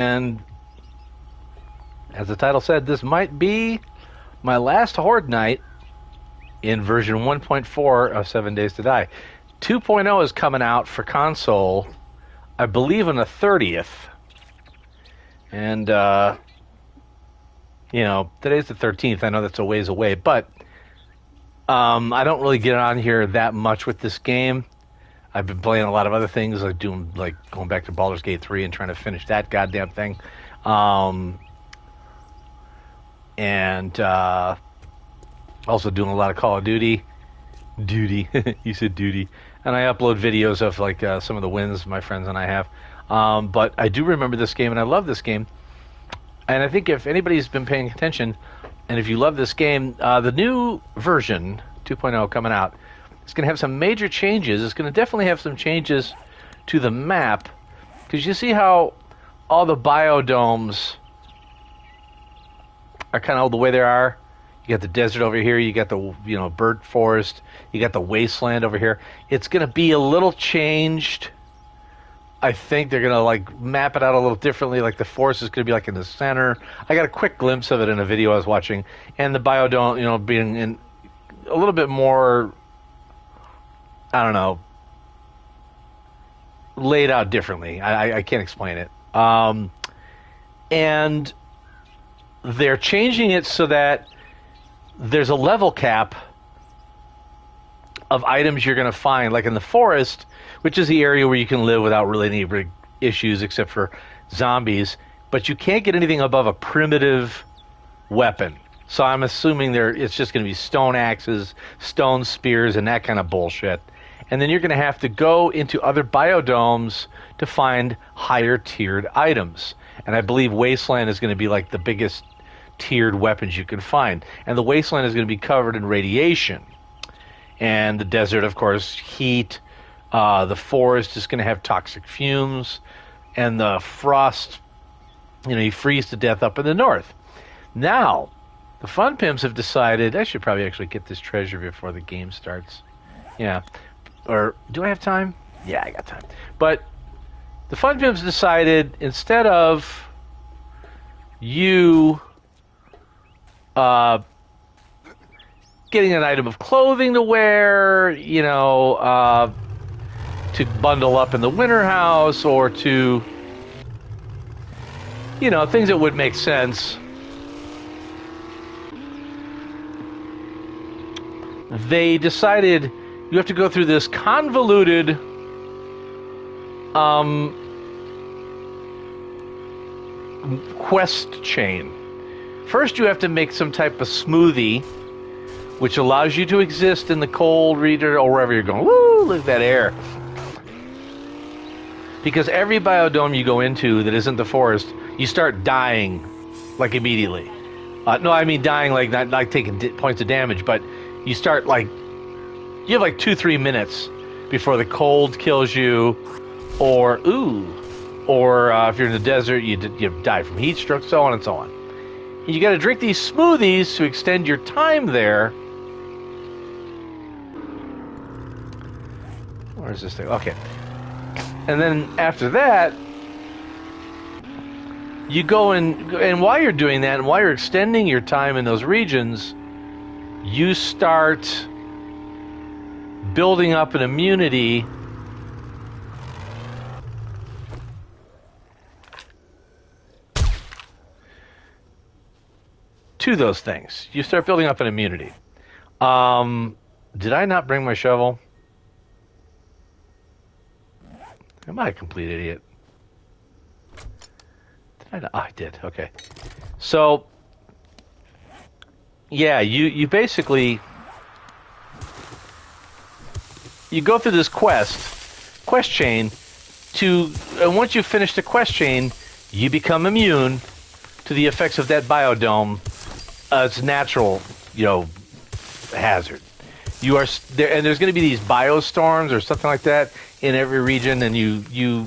And as the title said, this might be my last Horde night in version 1.4 of 7 Days to Die. 2.0 is coming out for console, I believe, on the 30th. And, you know, today's the 13th. I know that's a ways away, but I don't really get on here that much with this game. I've been playing a lot of other things, like going back to Baldur's Gate 3 and trying to finish that goddamn thing. And also doing a lot of Call of Duty. You said duty. And I upload videos of like some of the wins my friends and I have. But I do remember this game, and I love this game. And I think if anybody's been paying attention, and if you love this game, the new version, 2.0, coming out, it's going to have some major changes. It's going to definitely have some changes to the map. Because you see how all the biodomes are kind of the way they are. You got the desert over here. You got the bird forest. You got the wasteland over here. It's going to be a little changed. I think they're going to like map it out a little differently. Like the forest is going to be like in the center. I got a quick glimpse of it in a video I was watching, and the biodome, being in a little bit more, I don't know, laid out differently. I can't explain it. And they're changing it so that there's a level cap of items you're going to find, like in the forest, which is the area where you can live without really any big issues except for zombies, but you can't get anything above a primitive weapon. So I'm assuming it's just going to be stone axes, stone spears, and that kind of bullshit. And then you're going to have to go into other biodomes to find higher tiered items. And I believe Wasteland is going to be like the biggest tiered weapons you can find. And the Wasteland is going to be covered in radiation. And the desert, of course, heat. The forest is going to have toxic fumes. And the frost, you freeze to death up in the north. Now, the Fun Pimps have decided, I should probably actually get this treasure before the game starts. Yeah. Or, do I have time? Yeah, I got time. But the Fun Pimps decided, instead of you getting an item of clothing to wear, to bundle up in the winter house, or to, things that would make sense, they decided you have to go through this convoluted quest chain. First, you have to make some type of smoothie, which allows you to exist in the cold region or wherever you're going. Woo! Look at that air. Because every biodome you go into that isn't the forest, you start dying, like, immediately. No, I mean dying, like, not like taking points of damage, but you start, like, you have, like, 2-3 minutes before the cold kills you, or if you're in the desert, you die from heat stroke, so on and so on. And you got to drink these smoothies to extend your time there. Where's this thing? Okay. And then after that, you go and while you're doing that, and while you're extending your time in those regions, you start building up an immunity to those things. You start building up an immunity. Did I not bring my shovel? Am I a complete idiot? Did I not? Oh, I did. Okay. So, yeah, you basically, you go through this quest chain and once you finish the quest chain, you become immune to the effects of that biodome. It's natural, hazard. You are there, and there's going to be these biostorms or something like that in every region, and you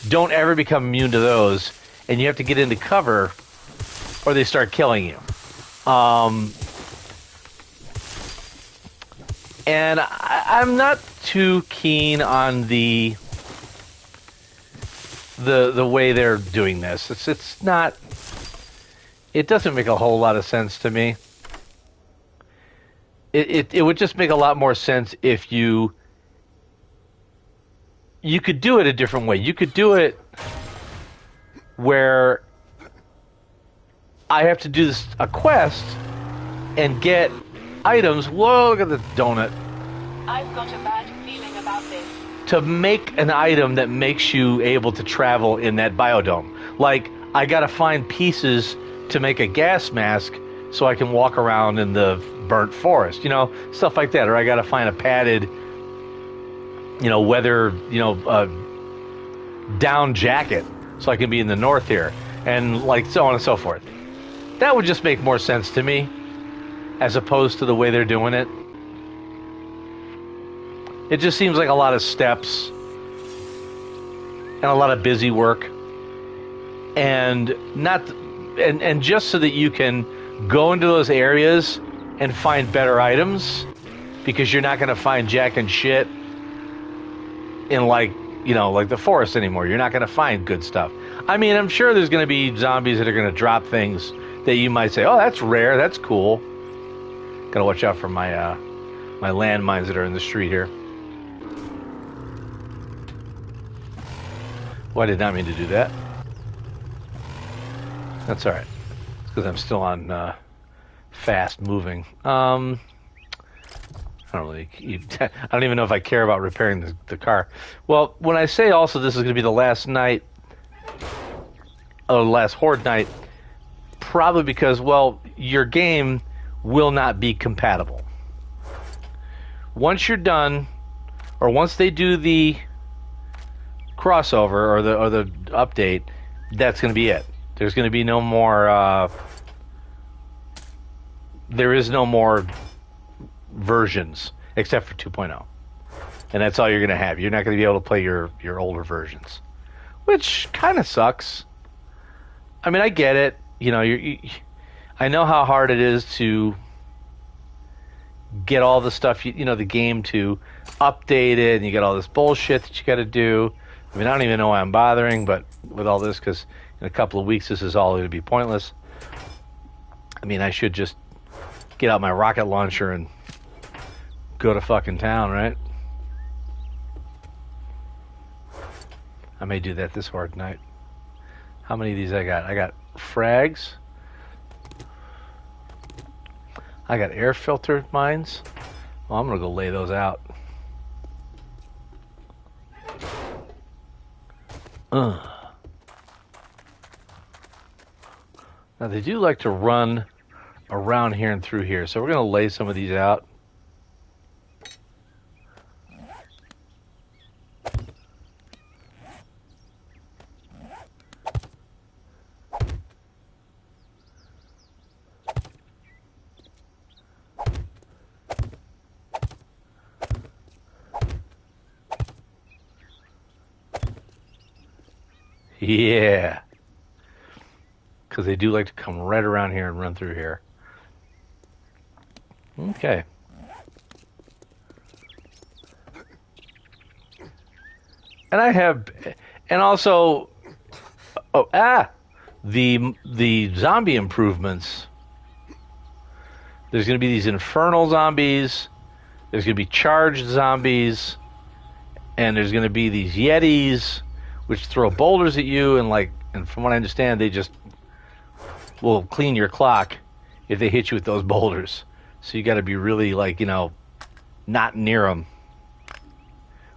don't ever become immune to those, and you have to get into cover, or they start killing you. And I'm not too keen on the the way they're doing this. It's not. It doesn't make a whole lot of sense to me. It would just make a lot more sense if you could do it a different way. You could do it where I have to do a quest and get items. Whoa, look at the donut. I've got a bad feeling about this. To make an item that makes you able to travel in that biodome. Like, I gotta find pieces to make a gas mask so I can walk around in the burnt forest, stuff like that. Or I gotta find a padded, weather, down jacket so I can be in the north here. And like so on and so forth. That would just make more sense to me as opposed to the way they're doing it. It just seems like a lot of steps and a lot of busy work, and just so that you can go into those areas and find better items, because you're not going to find jack and shit in like the forest anymore. You're not going to find good stuff. I mean, I'm sure there's going to be zombies that are going to drop things that you might say, "Oh, that's rare, that's cool." Got to watch out for my my landmines that are in the street here. Well, I did not mean to do that. That's all right. It's because I'm still on fast moving. I don't really. I don't even know if I care about repairing the car. Well, when I say also this is going to be the last night, last horde night, probably because, well, your game will not be compatible. Once you're done, or once they do the crossover or the update, that's going to be it. There's going to be no more. There is no more versions except for 2.0, and that's all you're going to have. You're not going to be able to play your older versions, which kind of sucks. I mean, I get it. I know how hard it is to get all the stuff, the game to update it, and you got all this bullshit that you got to do. I mean, I don't even know why I'm bothering, but with all this, because in a couple of weeks this is all going to be pointless. I mean, I should just get out my rocket launcher and go to fucking town, right? I may do that this horde night. How many of these I got? I got frags. I got air filter mines. Well, I'm going to go lay those out. Now, they do like to run around here and through here, so we're going to lay some of these out. Yeah. Because they do like to come right around here and run through here. Okay. And I have, and also, the zombie improvements. There's going to be these infernal zombies. There's going to be charged zombies, and there's going to be these yetis, which throw boulders at you, and from what I understand, they just will clean your clock if they hit you with those boulders. So you got to be really not near them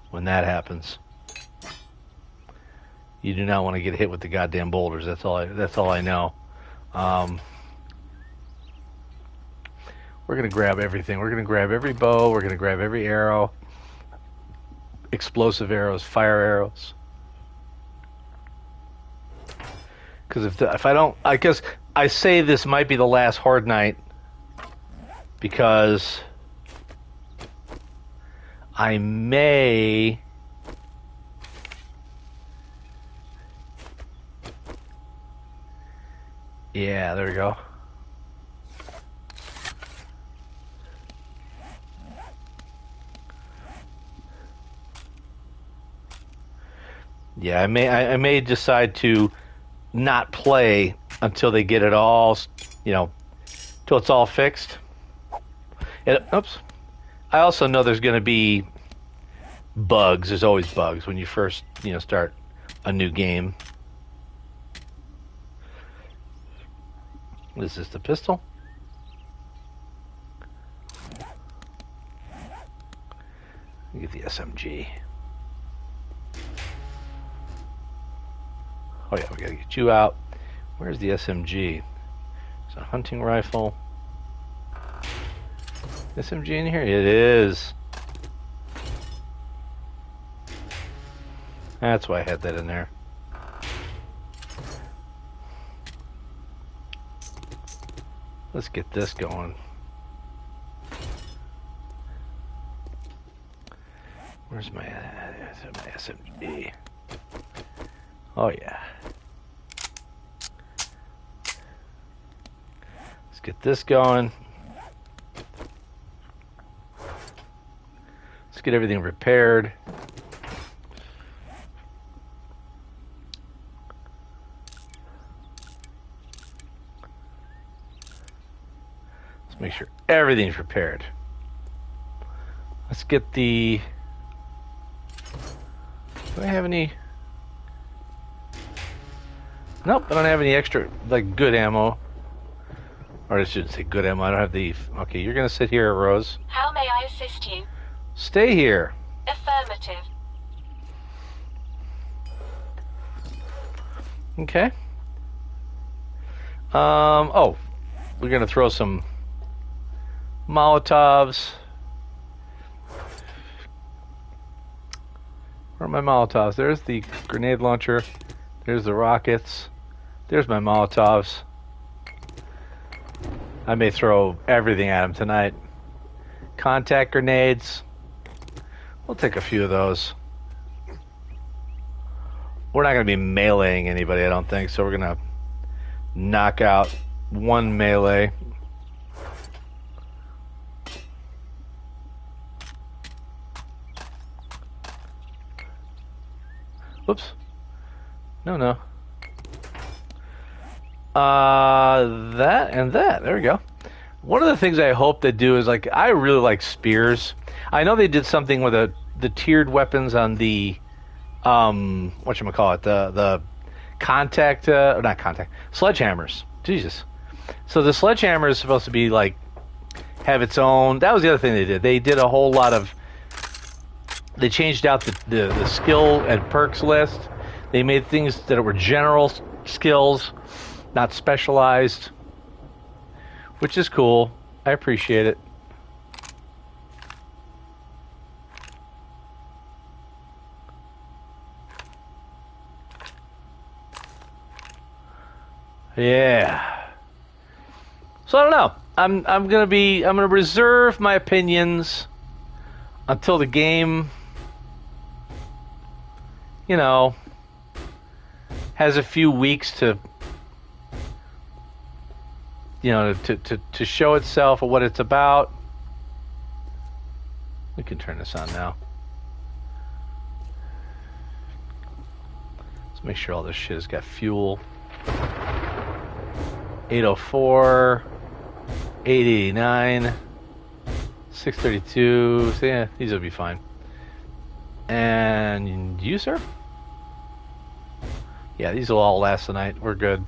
when that happens. You do not want to get hit with the goddamn boulders. That's all I know. We're gonna grab everything. We're gonna grab every bow. We're gonna grab every arrow, explosive arrows, fire arrows. Because if I don't, I guess I say this might be the last horde night because I may. Yeah, there we go. Yeah, I may decide to not play until they get it all, you know, till it's all fixed. Oops. I also know there's going to be bugs. There's always bugs when you first, start a new game. What is this, the pistol? Get the SMG. Oh yeah, we gotta get you out. Where's the SMG? It's a hunting rifle. SMG in here? It is. That's why I had that in there. Let's get this going. Where's my SMG? Oh yeah. Let's get this going. Let's get everything repaired. Let's make sure everything's repaired. Let's get the... Do I have any... Nope, I don't have any extra, good ammo. Or I shouldn't say good ammo, I don't have the... Okay, you're gonna sit here, Rose. How may I assist you? Stay here. Affirmative. Okay. Oh, we're gonna throw some Molotovs. Where are my Molotovs? There's the grenade launcher. There's the rockets. There's my Molotovs. I may throw everything at them tonight. Contact grenades. We'll take a few of those. We're not going to be meleeing anybody, I don't think, so we're going to knock out one melee. Whoops. No. That and that. There we go. One of the things I hope they do is, I really like spears. I know they did something with the tiered weapons on the, whatchamacallit, the contact, or not contact, sledgehammers. Jesus. So the sledgehammer is supposed to be, have its own, that was the other thing they did. They did a whole lot of, they changed out the skill and perks list. They made things that were general skills, not specialized, which is cool. I appreciate it. Yeah. So I don't know. I'm gonna reserve my opinions until the game, has a few weeks to show itself or what it's about. We can turn this on now. Let's make sure all this shit has got fuel. 804, 889, 632. So yeah, these will be fine. And you, sir? Yeah, these will all last the night. We're good.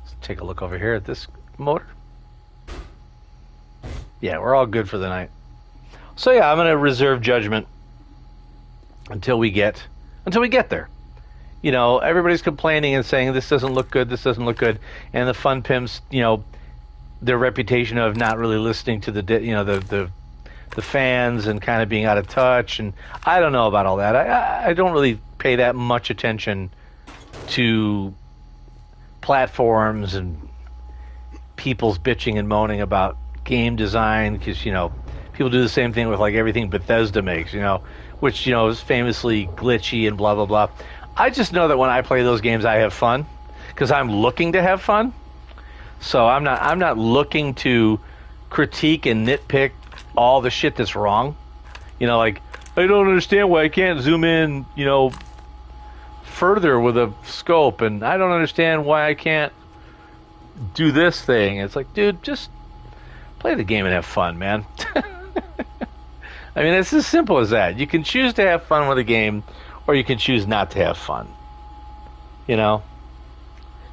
Let's take a look over here at this motor. Yeah, we're all good for the night. So yeah, I'm going to reserve judgment until we get there. Everybody's complaining and saying this doesn't look good, and the fun pimps, their reputation of not really listening to the fans and kind of being out of touch, and I don't know about all that. I don't really pay that much attention to platforms and people's bitching and moaning about game design, because people do the same thing with everything Bethesda makes, which is famously glitchy and blah blah blah. I just know that when I play those games, I have fun because I'm looking to have fun. So I'm not looking to critique and nitpick all the shit that's wrong. You know, like, I don't understand why I can't zoom in, you know, further with a scope, and I don't understand why I can't do this thing. It's like, dude, just play the game and have fun, man. I mean, it's as simple as that. You can choose to have fun with a game, or you can choose not to have fun. You know?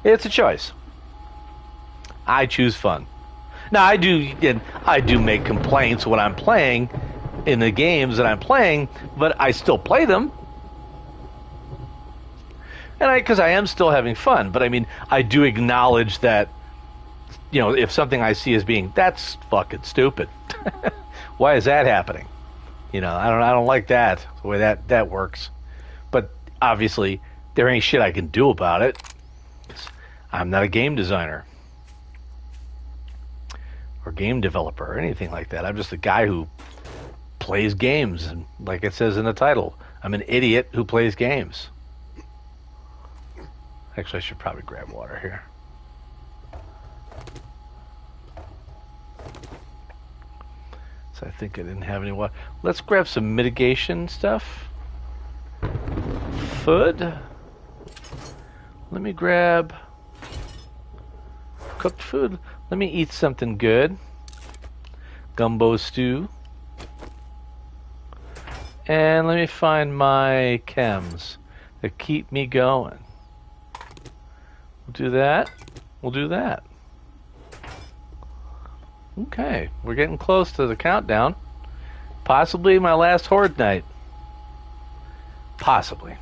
It's a choice. I choose fun. Now, I do make complaints when I'm playing in the games that I'm playing, but I still play them. And because I am still having fun, but I mean, I do acknowledge that, you know, if something I see as being, that's fucking stupid. Why is that happening? You know, I don't like that, the way that works. But obviously, there ain't shit I can do about it. I'm not a game designer or game developer or anything like that. I'm just a guy who plays games, and like it says in the title, I'm an idiot who plays games. Actually, I should probably grab water here. So I think I didn't have any water. Let's grab some mitigation stuff. Food. Let me grab cooked food. Let me eat something good. Gumbo stew. And let me find my chems that keep me going. We'll do that. We'll do that. Okay, we're getting close to the countdown. Possibly my last horde night. Possibly.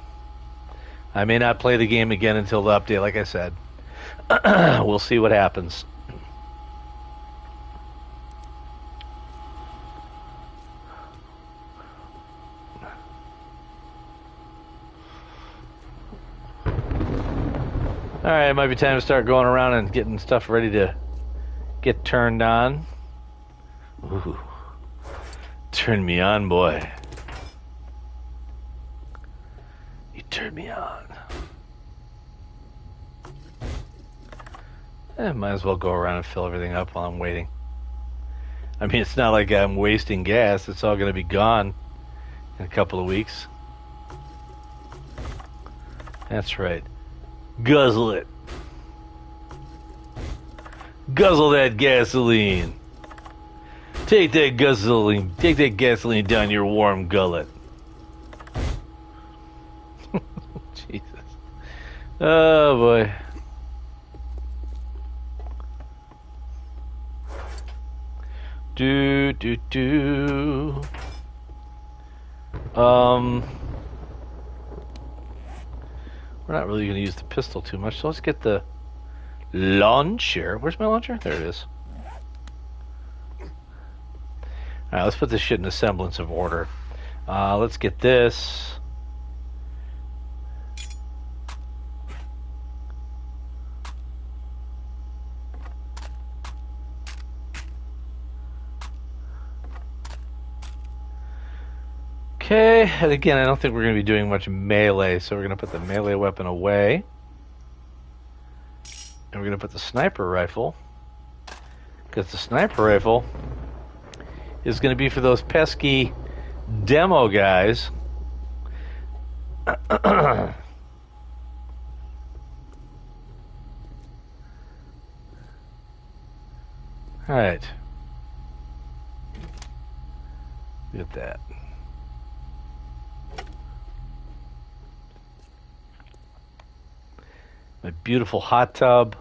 I may not play the game again until the update, like I said. We'll see what happens. Alright, it might be time to start going around and getting stuff ready to get turned on. Ooh. Turn me on, boy. You turn me on. Might as well go around and fill everything up while I'm waiting. I mean, it's not like I'm wasting gas. It's all going to be gone in a couple of weeks. That's right. Guzzle it. Guzzle that gasoline. Take that gasoline. Take that gasoline down your warm gullet. Jesus. Oh boy. Do. We're not really going to use the pistol too much, so let's get the launcher. Where's my launcher? There it is. Alright, let's put this shit in a semblance of order. Let's get this. Okay, and again, I don't think we're going to be doing much melee, so we're going to put the melee weapon away. And we're going to put the sniper rifle, because the sniper rifle is going to be for those pesky demo guys. Alright. Look at that. My beautiful hot tub.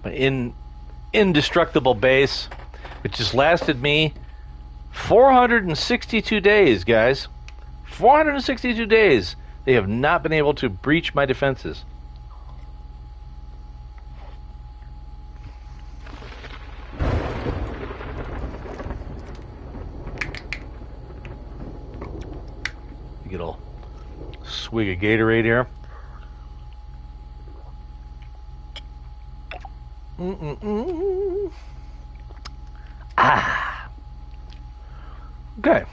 My indestructible base, which has lasted me 462 days, guys. 462 days. They have not been able to breach my defenses. Get a swig of Gatorade here. Ah. Okay.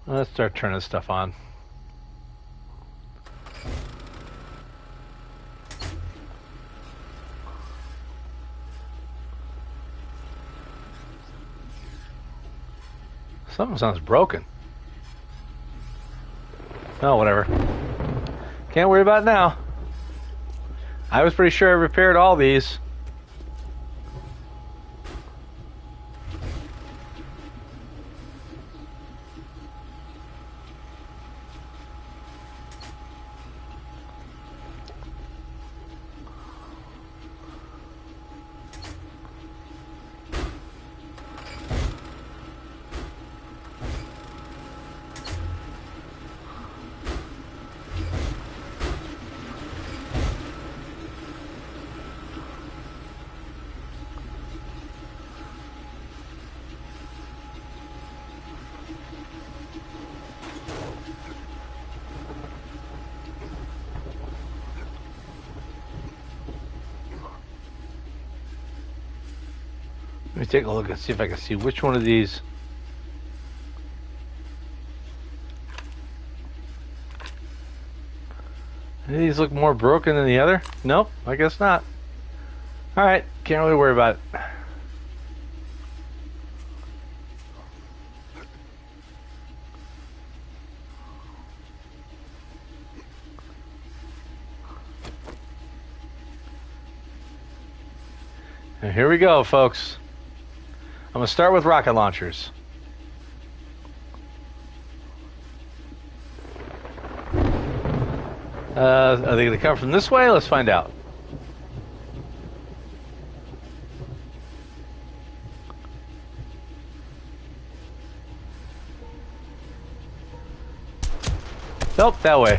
Let's start turning stuff on. Something sounds broken. Oh, whatever. Can't worry about it now. I was pretty sure I repaired all these. Let me take a look and see if I can see which one of these. Any of these look more broken than the other? Nope, I guess not. Alright, can't really worry about it. And here we go, folks. I'm going to start with rocket launchers. Are they going to come from this way? Let's find out. Nope, that way.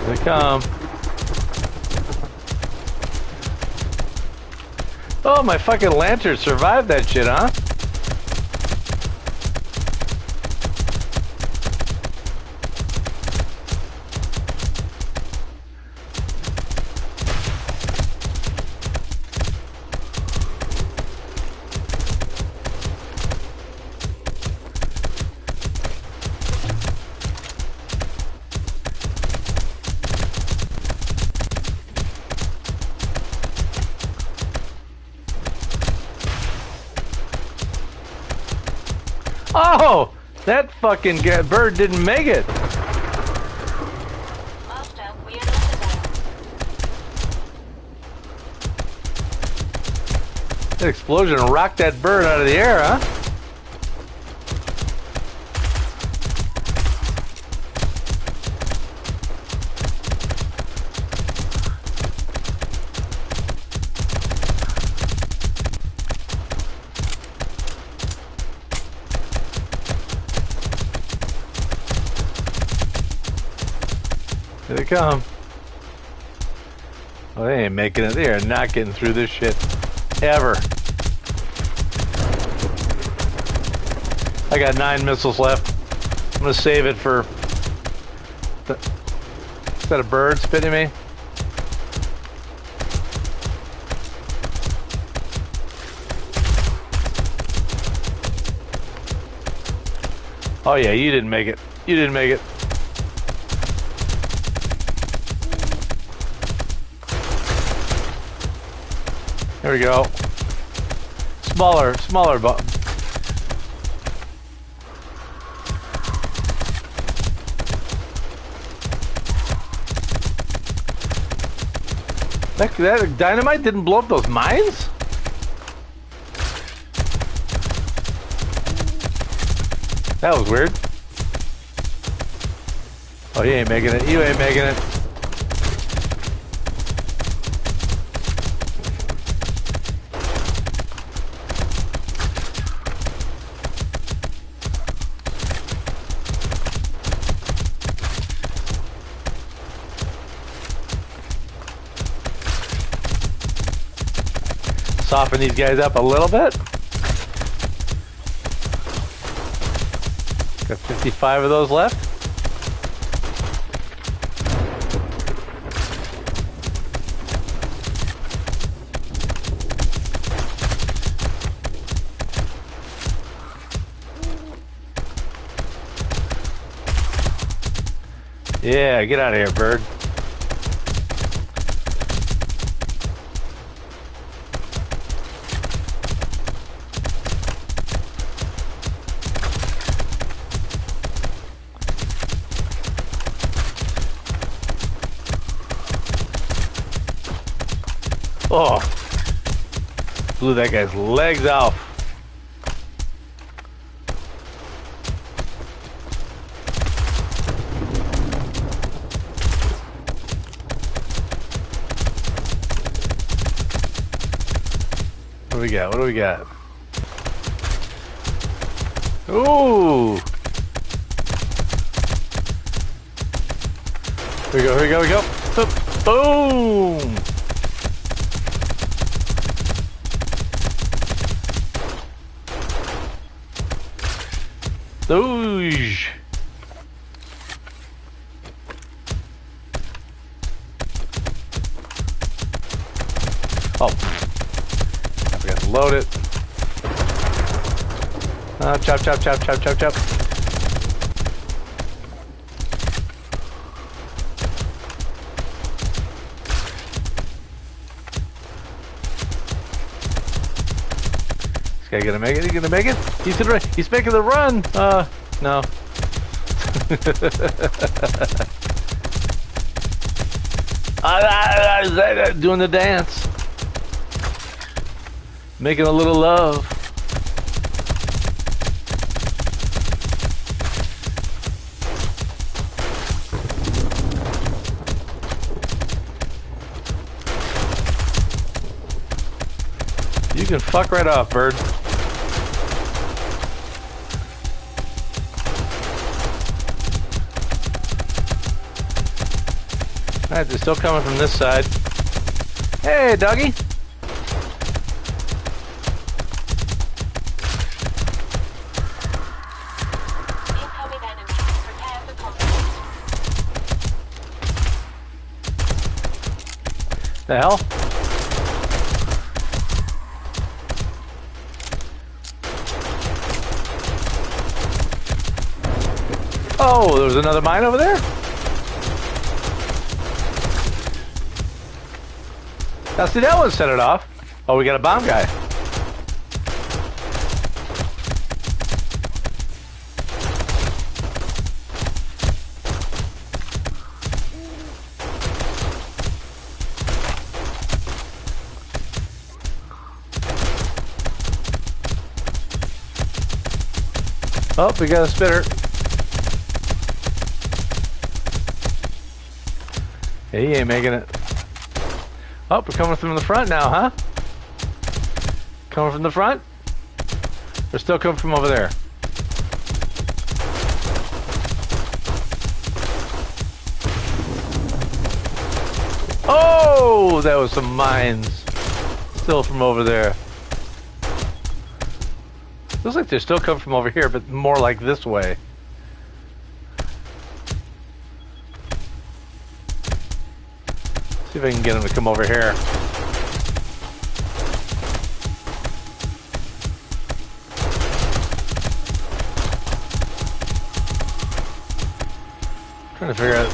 Here they come. Oh, my fucking lantern survived that shit, huh? Oh, that fucking bird didn't make it. Master, we are not alone. That explosion rocked that bird out of the air, huh? Here they come. Oh, they ain't making it. They are not getting through this shit. Ever. I got 9 missiles left. I'm gonna save it for... Is that a bird spitting me? Oh yeah, you didn't make it. You didn't make it. There we go. Smaller button. That dynamite didn't blow up those mines? That was weird. Oh, you ain't making it. You ain't making it. Soften these guys up a little bit. Got 55 of those left. Yeah, get out of here, bird. Oh, blew that guy's legs off. What do we got? What do we got? Ooh! Here we go, here we go, here we go. Boom! Doosh! Oh, I forgot to load it. Chop, chop, chop, chop, chop, chop. This guy gonna make it? He gonna make it? He's making the run. No. Doing the dance. Making a little love. You can fuck right off, bird. Alright, they're still coming from this side. Hey, doggy. Incoming enemy. Prepare for combat. The hell? Oh, there was another mine over there? Now see, that one set it off. Oh, we got a bomb guy. Oh, we got a spitter. Hey, he ain't making it. Oh, we're coming from the front now, huh? Coming from the front? They're still coming from over there. Oh, that was some mines. Still from over there. Looks like they're still coming from over here, but more like this way. See if I can get them to come over here. Trying to figure out.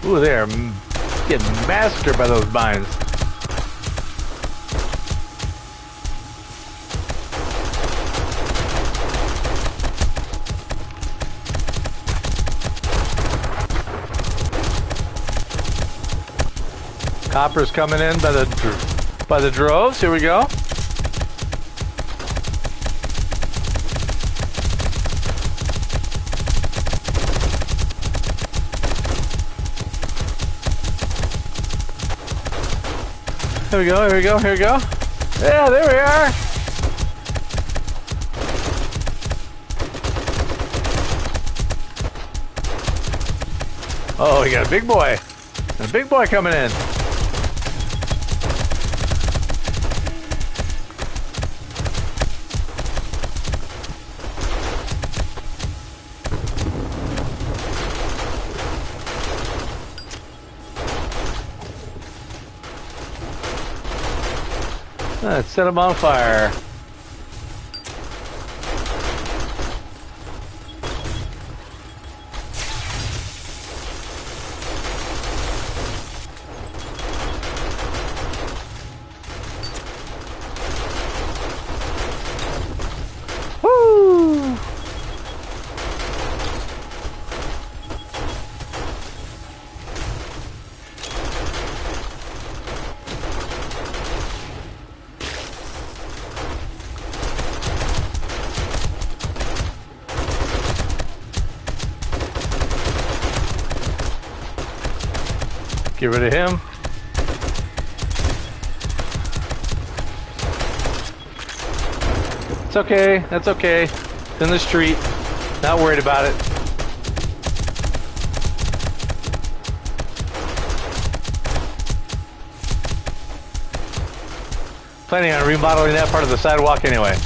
Ooh, they are getting massacred by those mines. Copper's coming in by the droves. Here we go. Here we go, here we go, here we go. Yeah, there we are. Oh, we got a big boy. And a big boy coming in. Let's set them on fire. Woo! Get rid of him. It's okay. That's okay. It's in the street. Not worried about it. Planning on remodeling that part of the sidewalk anyway.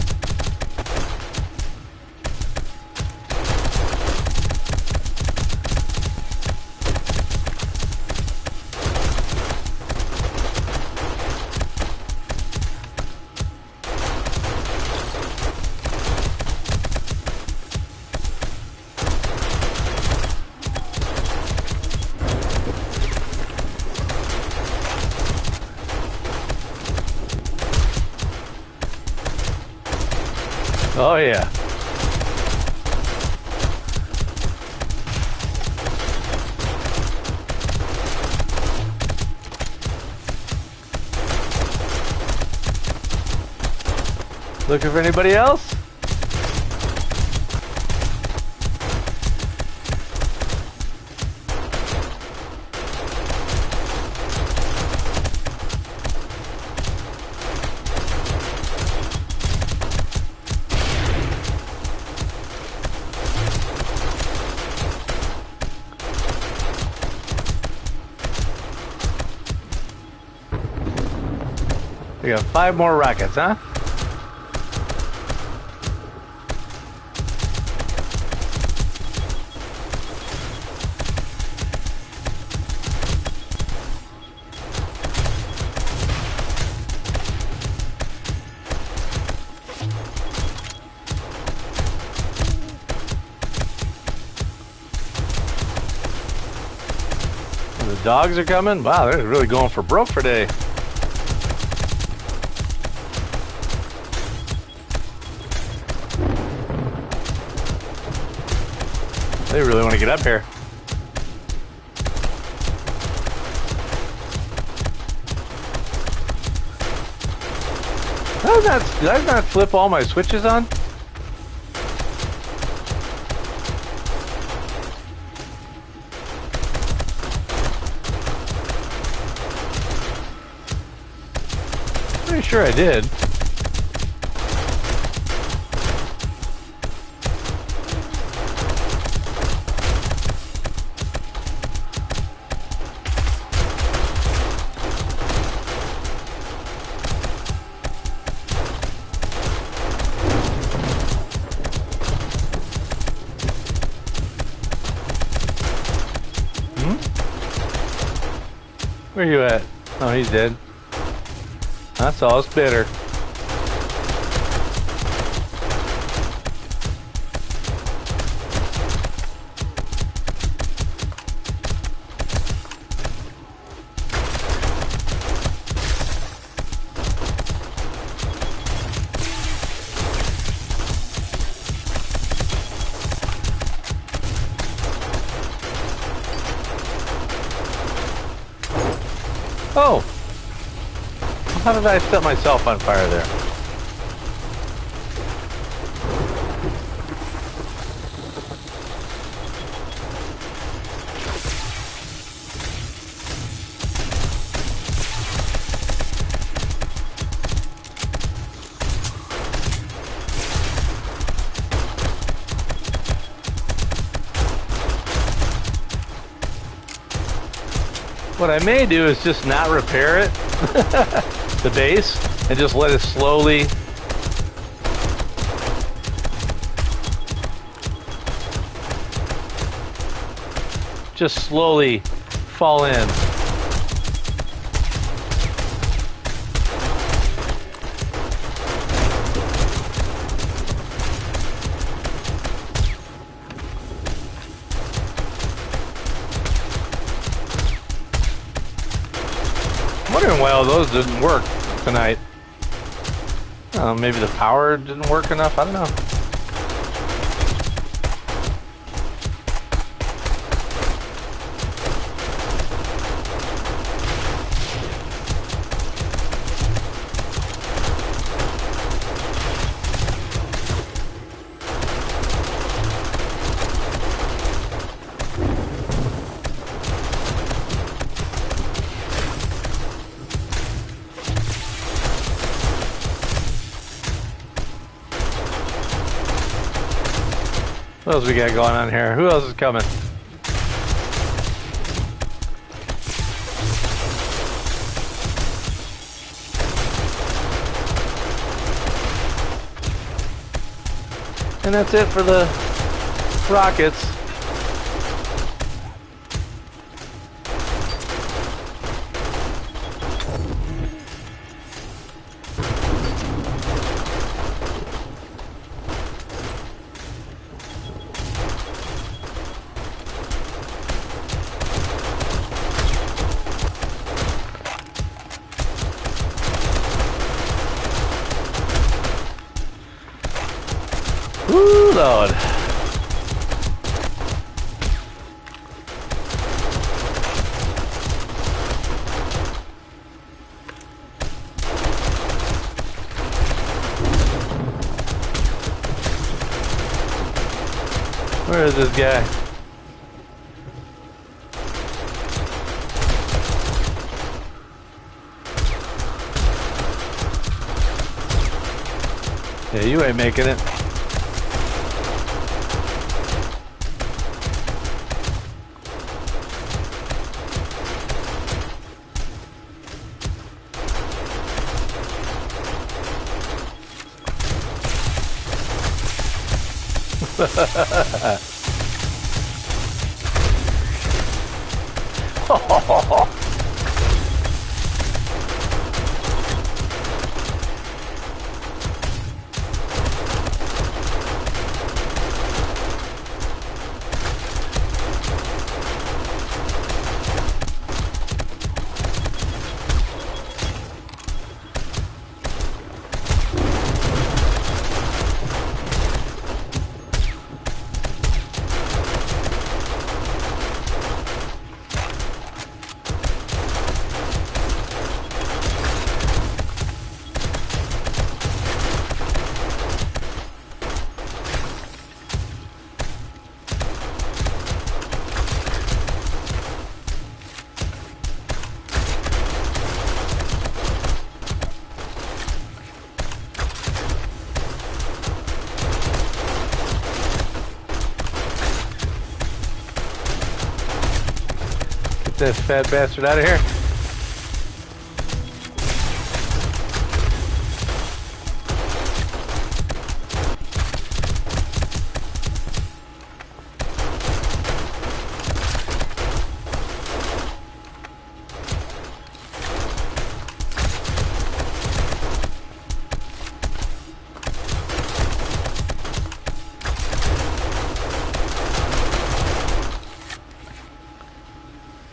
Oh yeah. Looking for anybody else? We got 5 more rockets, huh? The dogs are coming? Wow, they're really going for broke for today. They really want to get up here. Did I not flip all my switches on? Pretty sure I did. Where you at? Oh, he's dead. That's all. It's bitter. Oh! How did I set myself on fire there? What I may do is just not repair it, the base, and just let it slowly fall in. well, those didn't work tonight. Maybe the power didn't work enough. I don't know. What else we got going on here? Who else is coming? And that's it for the rockets. Woo, Lord. Where is this guy? Yeah, you ain't making it. Get that fat bastard out of here.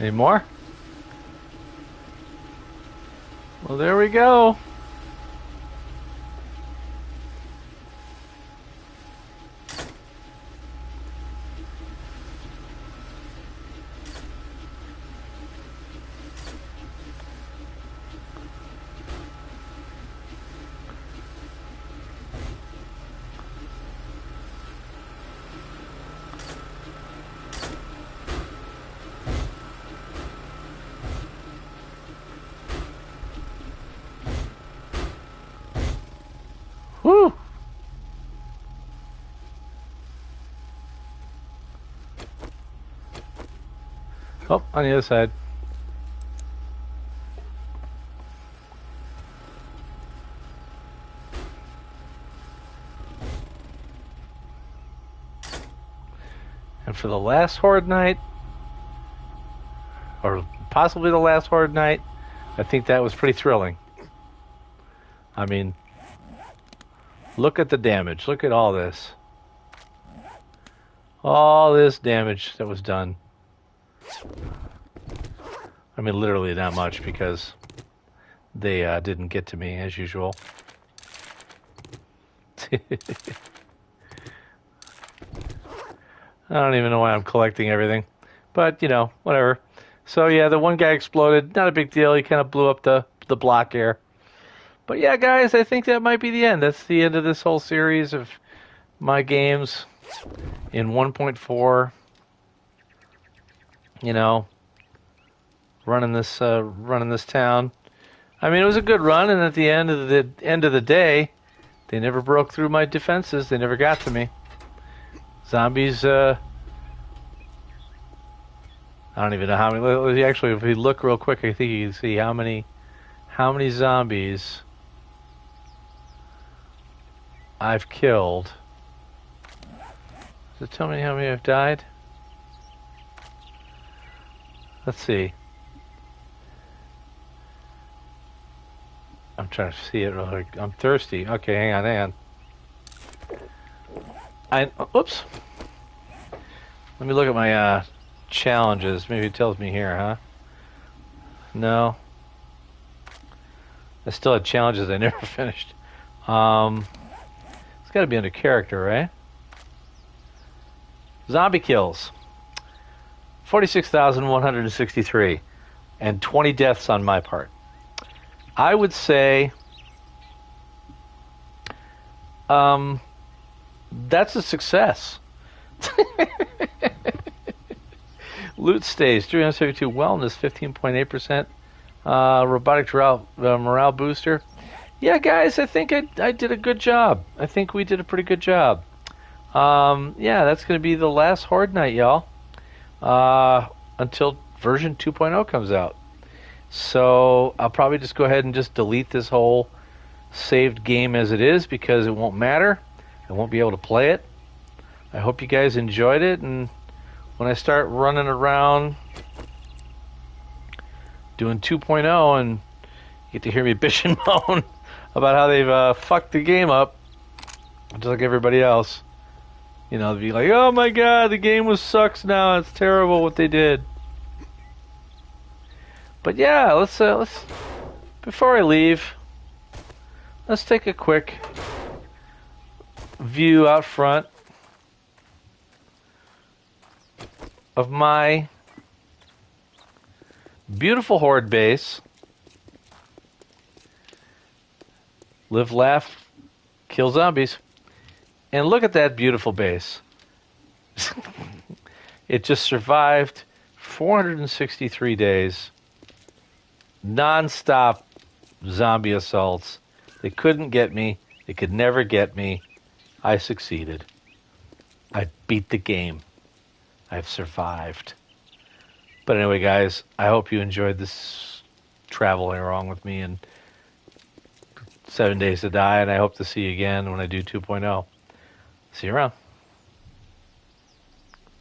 Any more? Well, there we go. Woo! Oh, on the other side. And for the last horde night, or possibly the last horde night, I think that was pretty thrilling. I mean, look at the damage. Look at all this. All this damage that was done. I mean, literally that much, because they didn't get to me as usual. I don't even know why I'm collecting everything, but whatever. So yeah, the one guy exploded. Not a big deal. He kind of blew up the block here. But yeah, guys, I think that might be the end. That's the end of this whole series of my games in 1.4. Running this town. I mean, it was a good run, and at the end of the day, they never broke through my defenses. They never got to me. Zombies. I don't even know how many. Actually, if we look real quick, I think you can see how many zombies I've killed. Does it tell me how many I've died? Let's see. I'm trying to see it real quick. I'm thirsty. Okay, hang on. Oops. Let me look at my challenges. Maybe it tells me here, huh? No. I still had challenges I never finished. It's got to be under character, right? Zombie kills. 46,163. And 20 deaths on my part. I would say that's a success. Loot stays 372, wellness 15.8%, robotic morale booster. Yeah, guys, I think I did a good job. I think we did a pretty good job. Yeah, that's going to be the last Horde night, y'all, until version 2.0 comes out. So I'll probably just go ahead and just delete this whole saved game as it is because it won't matter. I won't be able to play it. I hope you guys enjoyed it, and when I start running around doing 2.0 and you get to hear me bitch and moan about how they've fucked the game up, just like everybody else, they'll be like, oh my god, the game sucks now, it's terrible what they did. But yeah, let's before I leave, let's take a quick view out front of my beautiful Horde base. Live, laugh, kill zombies. And look at that beautiful base. It just survived 463 days. Non-stop zombie assaults. They couldn't get me. They could never get me. I succeeded. I beat the game. I've survived. But anyway, guys, I hope you enjoyed this traveling along with me in 7 Days to Die, and I hope to see you again when I do 2.0. See you around.